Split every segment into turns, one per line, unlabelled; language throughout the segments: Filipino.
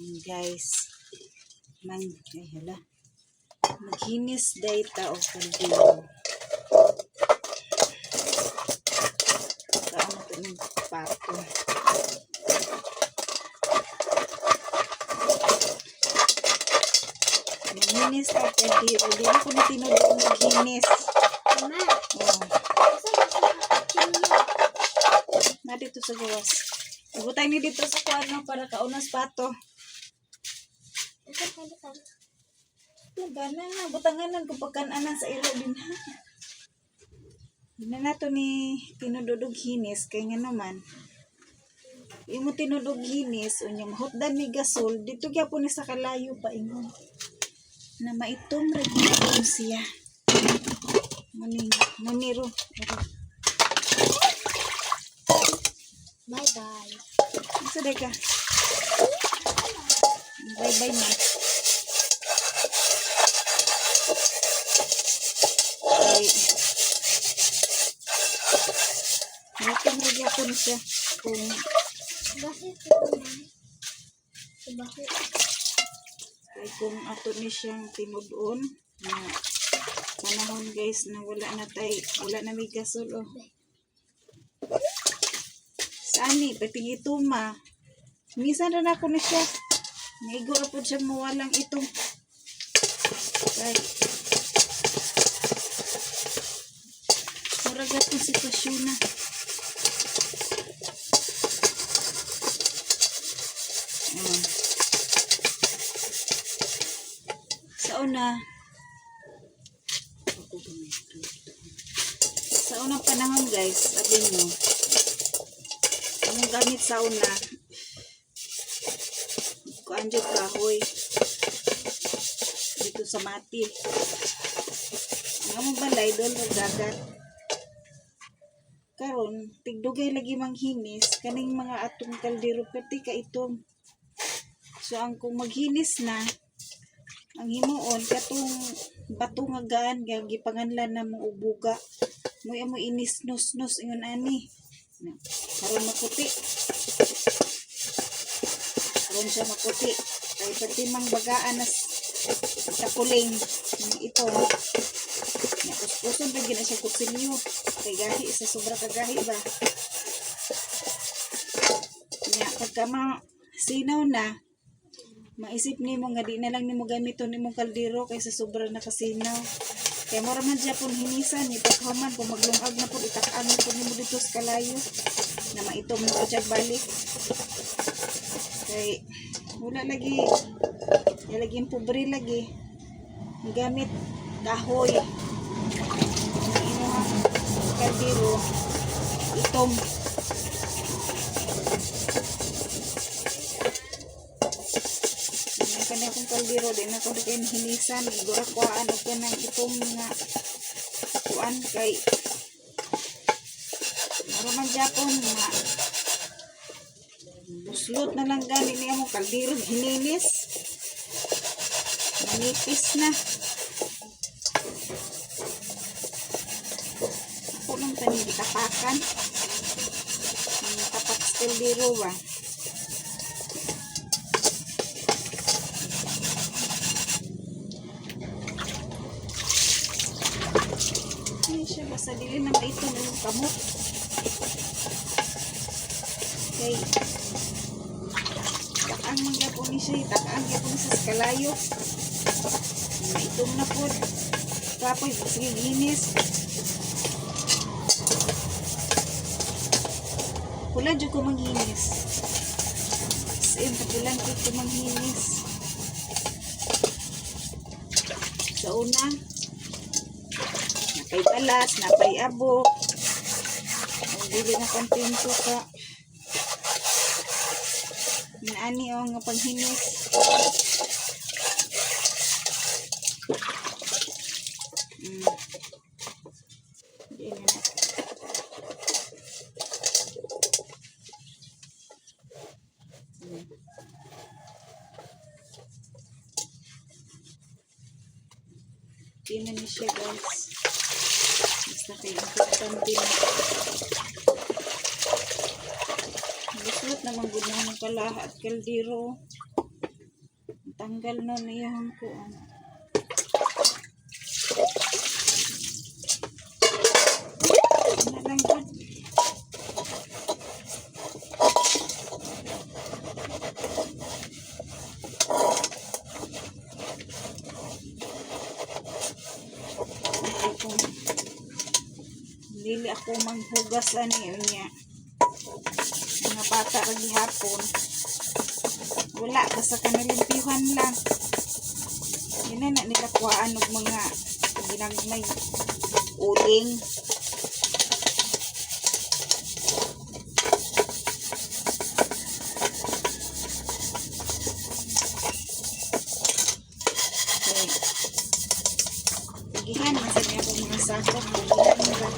Guys, maghinis day ta o kaldero. Saan ito ng pato? Maghinis ta o kaldero. Di ako na tinulong maghinis.
Mama.
Oh. Na dito sa gawas. Ibutay ni dito sa kwarno para kaunas pato. Gana na, butanganan kung pagkananan sa ilo din ha. Hindi na nato ni tinududog hinis, kaya nga naman. Yung mo tinudog hinis, unyang hotdan ni gasol, dito kaya po ni sa kalayo pa ingon. Na maitom rin siya. Muniro.
Bye-bye.
Masaday ka. Bye-bye na. Ay. Natin rin ako na siya.
Bakit ito na? Bakit?
Ay kung ato ni siyang tinudon na panahon guys na wala na may gasol oh. Sani, pati ituma. Minsan rin ako na siya. Naigo na po siya mawalang itong. Right. Muragat yung sitwasyon na. Sa unang panahon guys, sabi nyo, among gamit sa una, kuanjo kahoy, dito sa mati. Ang among balay doon nagdagat. Karon, tigdugay lagi manghinis, kaning mga atong kaldero, pati ka itong. So, ang kung maghinis na, ang himuon, katong bato nga gaan, gipanganlan na mong ubuga. Muy amo inis nus ingon ani. Karon maputi. Karon siya maputi. Kay pati mang bagaan na takuling ito. Nya uspuson pa gina siya kutsilyo. Kay gahi sa sobra kagahi ba. Nya pagka sinaw na, maisip nimo nga di na lang nimo gamiton nimong kaldero kaysa sobra na kasinaw. Kaya mura man dyan pong hinisan, ipaghaman, kung maglungag na po, itakang na po nimo dito sa kalayo, na maitom na po dyan balik. Kaya wala lagi, laging pobre lagi, gamit kahoy, inuha, kaldero, itom. Kanya akong kaldero, din ako na kayo hinisan, igura kuhaan o ka ng itong mga kuhaan kay naroon Japon nga buslot na lang gani niya mo kaldero, hininis manipis na ako lang tanig itapakan tapak sa kaldero ba. Siya basta dili na ito ng kamot okay takang magyapon ni siya takang magyapon sa kalayo maitom na po kapoy sige ginis pula dyan ko manghinis same kapulan ko manghinis sa una napay balas, napay abo. Ang dili na kontento ka. Naani o nga paghinis. Diyan na. Diyan na siya guys. Basta kayo importante na guslot naman gud na ng kalaha at kaldero Tanggal nun iyang kuan. Ano lang yun? Dili ako manghugas ani niya. Mga bata ra gihapon. Wala basta kanalimpyuhan lang. Yun na nila kuhaan og mga ginagmay uling. Okay. Gihan na sa niya mga sakop. Gihan ra.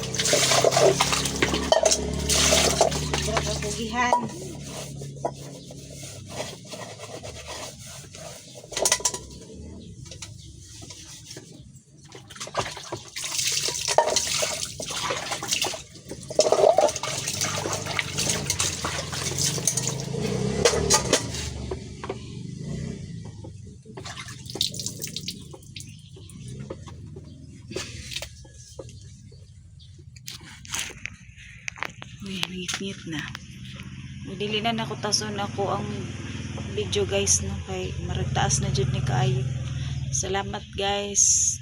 Sobra ka gihan. Uy, ngit-ngit na. Dili na nakutason ako ang video guys no kay maragtaas na jud ni kaayo. Salamat guys.